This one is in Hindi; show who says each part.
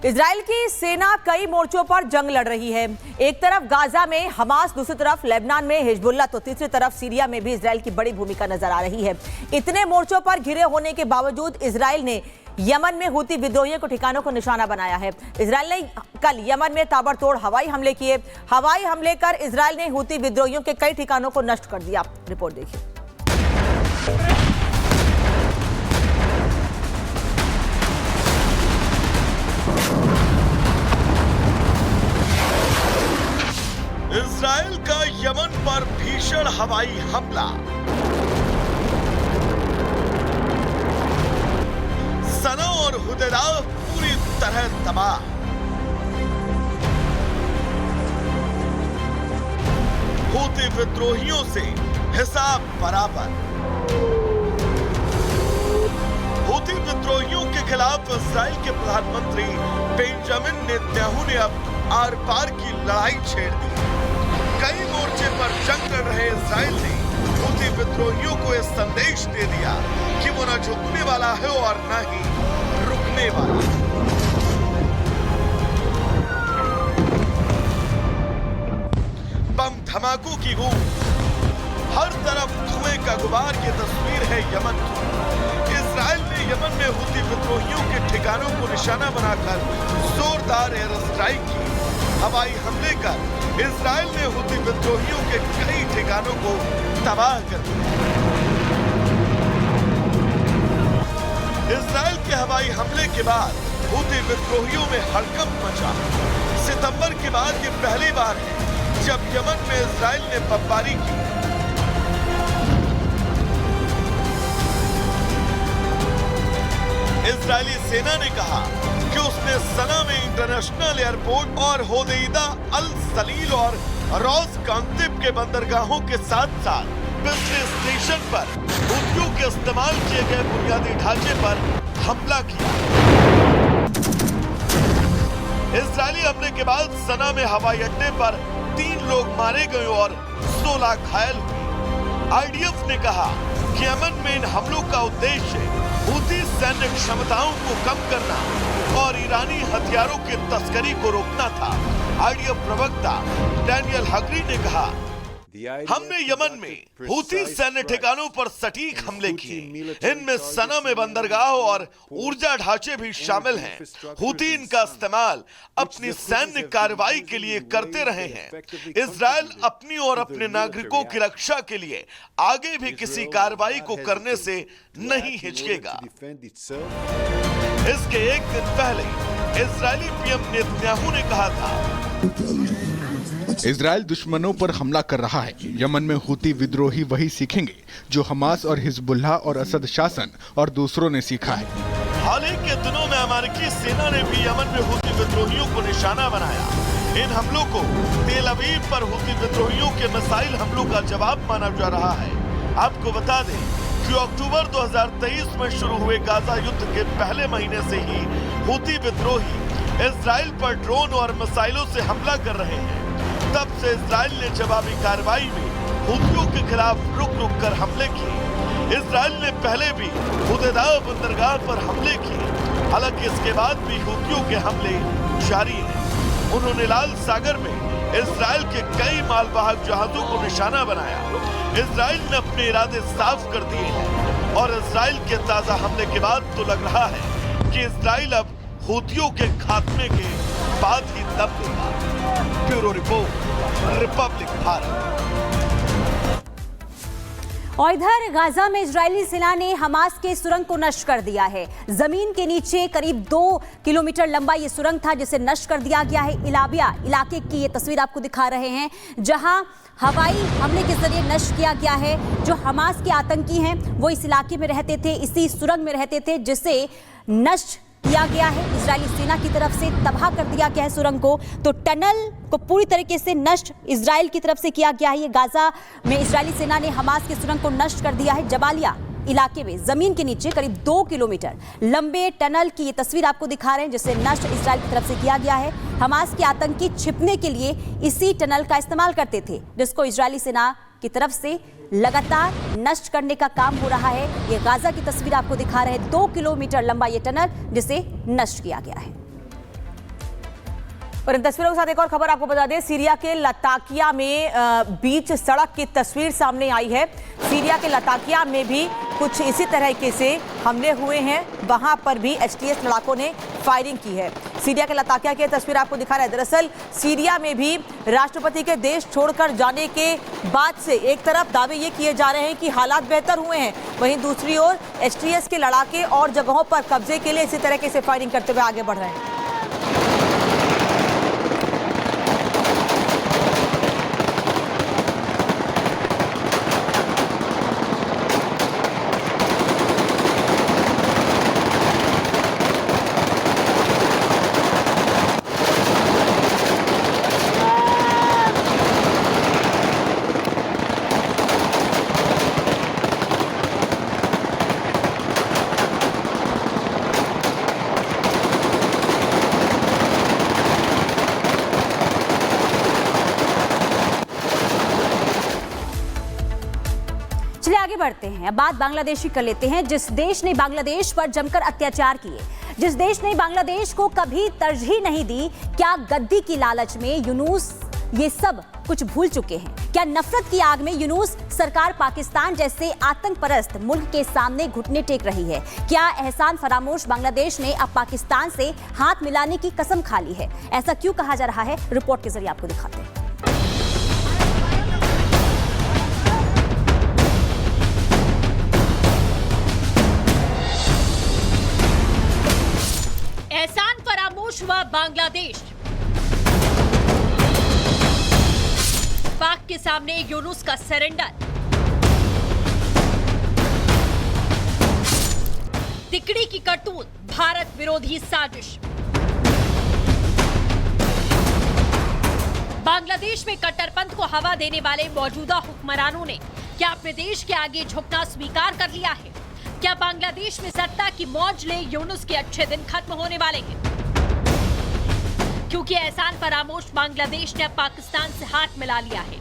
Speaker 1: इजराइल की सेना कई मोर्चों पर जंग लड़ रही है। एक तरफ गाजा में हमास, दूसरी तरफ लेबनान में हिजबुल्लाह, तो तीसरी तरफ सीरिया में भी इजराइल की बड़ी भूमिका नजर आ रही है। इतने मोर्चों पर घिरे होने के बावजूद इजराइल ने यमन में हुती विद्रोहियों को ठिकानों को निशाना बनाया है। इजराइल ने कल यमन में ताबड़तोड़ हवाई हमले किए। हवाई हमले कर इजराइल ने हुती विद्रोहियों के कई ठिकानों को नष्ट कर दिया। रिपोर्ट देखिए।
Speaker 2: इजराइल का यमन पर भीषण हवाई हमला। सना और हुदैदा पूरी तरह तबाह। हूती विद्रोहियों से हिसाब बराबर। हूती विद्रोहियों के खिलाफ इजराइल के प्रधानमंत्री बेंजामिन नेतन्याहू ने अब आर पार की लड़ाई छेड़ दी। कई मोर्चे पर जंग लड़ रहे इजराइल ने हूती विद्रोहियों को यह संदेश दे दिया कि वो न झुकने वाला है और न ही रुकने वाला। बम धमाकों की गूंज, हर तरफ धुएं का गुबार, ये तस्वीर है यमन की। इजराइल ने यमन में हूती विद्रोहियों के ठिकानों को निशाना बनाकर जोरदार एयर स्ट्राइक की। हवाई हमले कर इजराइल ने हूती विद्रोहियों के कई ठिकानों को तबाह कर दिया। इजराइल के हवाई हमले के बाद हूती विद्रोहियों में हड़कंप मचा। सितंबर के बाद ये पहली बार है जब यमन में इजराइल ने बमबारी की। इजरायली सेना ने कहा कि उसने सना में इंटरनेशनल एयरपोर्ट और होदेइदा अल सलील और रॉस कांतिब के बंदरगाहों के साथ साथ बिजली स्टेशन पर हूतियों के इस्तेमाल किए गए बुनियादी ढांचे पर हमला किया। इजरायली हमले के बाद सना में हवाई अड्डे पर 3 लोग मारे गए और 16 घायल हुए। आईडीएफ ने कहा कि यमन में इन हमलों का उद्देश्य हूती सैन्य क्षमताओं को कम करना और ईरानी हथियारों की तस्करी को रोकना था। आईडीएफ प्रवक्ता डैनियल हगरी ने कहा, हमने यमन में हूती सैन्य ठिकानों पर सटीक हमले किए। इनमें सना में बंदरगाह और ऊर्जा ढांचे भी शामिल हैं। हूती इनका इस्तेमाल अपनी सैन्य कार्रवाई के लिए करते रहे हैं। इजराइल अपनी और अपने नागरिकों की रक्षा के लिए आगे भी किसी कार्रवाई को करने से नहीं हिचकेगा। इसके एक दिन पहले इजरायली पीएम नेतन्याहू ने कहा था,
Speaker 3: इजराइल दुश्मनों पर हमला कर रहा है। यमन में हूती विद्रोही वही सीखेंगे जो हमास और हिजबुल्लाह और असद शासन और दूसरों ने सीखा है।
Speaker 2: हाल ही के दिनों में अमेरिकी सेना ने भी यमन में हूती विद्रोहियों को निशाना बनाया। इन हमलों को तेल अवीव पर हूती विद्रोहियों के मिसाइल हमलों का जवाब माना जा रहा है। आपको बता दें कि अक्टूबर 2023 में शुरू हुए गाजा युद्ध के पहले महीने से ही हूती विद्रोही इजराइल पर ड्रोन और मिसाइलों से हमला कर रहे हैं। तब से इजराइल ने जवाबी कार्रवाई में हूतियों के खिलाफ रुक रुक कर हमले किए। इजराइल ने पहले भी हुदैदा बंदरगाह पर हमले किए। हालांकि इसके बाद भी हूतियों के हमले जारी हैं। उन्होंने लाल सागर में इजराइल के कई मालवाहक जहाजों को निशाना बनाया। इजराइल ने अपने इरादे साफ कर दिए हैं और इजराइल के ताजा हमले के बाद तो लग रहा है कि इजराइल अब हूतियों के खात्मे के बाद ही दम लेगा। Bureau report, Republic Bharat.
Speaker 4: और इधर गाजा में इजरायली सेना ने हमास के सुरंग को नष्ट कर दिया है। जमीन के नीचे करीब 2 किलोमीटर लंबा ये सुरंग था जिसे नष्ट कर दिया गया है। इलाबिया इलाके की ये तस्वीर आपको दिखा रहे हैं जहां हवाई हमले के जरिए नष्ट किया गया है। जो हमास के आतंकी हैं वो इस इलाके में रहते थे, इसी सुरंग में रहते थे, जिसे नष्ट किया गया है। इजरायली सेना की तरफ से तबाह कर दिया गया है सुरंग को। तो टनल को पूरी तरीके से नष्ट इजराइल की तरफ से किया गया है। ये गाजा में इजरायली सेना ने हमास के सुरंग को नष्ट कर दिया है। जबालिया इलाके में जमीन के नीचे करीब 2 किलोमीटर लंबे टनल की ये तस्वीर आपको दिखा रहे हैं जिसे नष्ट इजराइल की तरफ से किया गया है। हमास के आतंकी छिपने के लिए इसी टनल का इस्तेमाल करते थे, जिसको इजरायली सेना की तरफ से लगातार नष्ट करने का काम हो रहा है। ये गाजा की तस्वीर आपको दिखा रहे हैं, 2 किलोमीटर लंबा ये टनल जिसे नष्ट किया गया है।
Speaker 1: और इन तस्वीरों के साथ एक और खबर आपको बता दें, सीरिया के लताकिया में बीच सड़क की तस्वीर सामने आई है। सीरिया के लताकिया में भी कुछ इसी तरीके से हमले हुए हैं, वहां पर भी एचटीएस लड़ाकों ने फायरिंग की है। सीरिया के लताकिया की तस्वीर आपको दिखा रहा है। दरअसल सीरिया में भी राष्ट्रपति के देश छोड़कर जाने के बाद से एक तरफ दावे ये किए जा रहे हैं कि हालात बेहतर हुए हैं, वहीं दूसरी ओर एचटीएस के लड़ाके और जगहों पर कब्जे के लिए इसी तरीके से फायरिंग करते हुए आगे बढ़ रहे हैं।
Speaker 4: चलिए आगे बढ़ते हैं। अब बात बांग्लादेश की कर लेते हैं। जिस देश ने बांग्लादेश पर जमकर अत्याचार किए, जिस देश ने बांग्लादेश को कभी तरजीह नहीं दी, क्या गद्दी की लालच में यूनुस ये सब कुछ भूल चुके हैं? क्या नफरत की आग में यूनुस सरकार पाकिस्तान जैसे आतंक परस्त मुल्क के सामने घुटने टेक रही है? क्या एहसान फरामोश बांग्लादेश ने अब पाकिस्तान से हाथ मिलाने की कसम खा ली है? ऐसा क्यों कहा जा रहा है, रिपोर्ट के जरिए आपको दिखाते हैं।
Speaker 5: एहसान फरामोश हुआ बांग्लादेश, पाक के सामने यूनुस का सरेंडर। तिकड़ी की करतूत, भारत विरोधी साजिश। बांग्लादेश में कट्टरपंथ को हवा देने वाले मौजूदा हुक्मरानों ने क्या अपने देश के आगे झुकना स्वीकार कर लिया है? क्या बांग्लादेश में सत्ता की मौज ले यूनुस के अच्छे दिन खत्म होने वाले हैं? क्योंकि एहसान फरामोश बांग्लादेश ने अब पाकिस्तान से हाथ मिला लिया है।